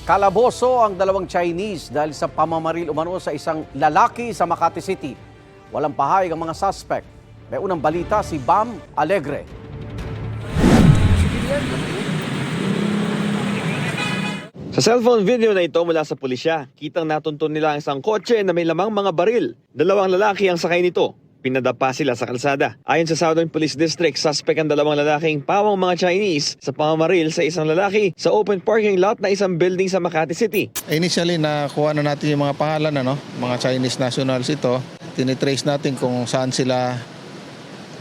Kalaboso ang dalawang Chinese dahil sa pamamaril umano sa isang lalaki sa Makati City. Walang pahayag ang mga suspect. May unang balita si Bam Alegre. Sa cellphone video na ito mula sa pulisya, kitang natuntun nila ang isang kotse na may lamang mga baril. Dalawang lalaki ang sakay nito. Pinadapa sila sa kalsada. Ayon sa Southern Police District, suspect ang dalawang lalaking pawang mga Chinese sa pamamaril sa isang lalaki sa open parking lot na isang building sa Makati City. Initially, nakuha na natin yung mga pangalan, mga Chinese nationals ito. Tinitrace natin kung saan sila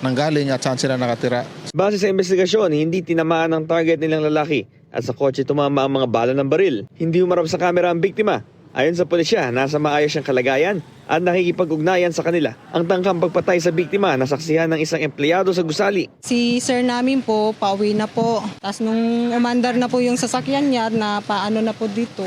nanggaling at saan sila nakatira. Base sa investigasyon, hindi tinamaan ang target nilang lalaki at sa kotse tumama ang mga bala ng baril. Hindi humarap sa kamera ang biktima. Ayon sa pulisya, nasa maayos siyang kalagayan at nakikipag-ugnayan sa kanila. Ang tangkang pagpatay sa biktima nasaksihan ng isang empleyado sa gusali. Si sir namin po, pauwi na po. Tapos nung umandar na po yung sasakyan niya na paano na po dito.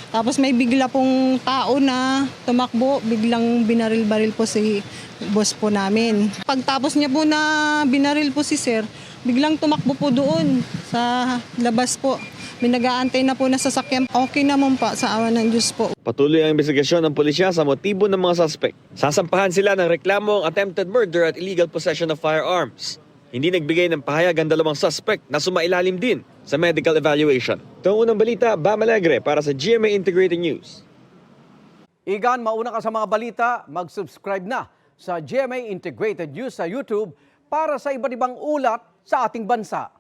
Tapos may bigla pong tao na tumakbo, biglang binaril-baril po si boss po namin. Pagtapos niya po na binaril po si sir, biglang tumakbo po doon sa labas po. May nag-aantay na po na sasakyan. Okay naman pa sa awa ng Diyos po. Patuloy ang investigasyon ng pulisya sa motibo ng mga suspect. Sasampahan sila ng reklamong attempted murder at illegal possession of firearms. Hindi nagbigay ng pahayag ang dalawang suspect na sumailalim din sa medical evaluation. Ito ang unang balita, Bam Alegre para sa GMA Integrated News. Igan, mauna ka sa mga balita, mag-subscribe na sa GMA Integrated News sa YouTube para sa iba't ibang ulat sa ating bansa.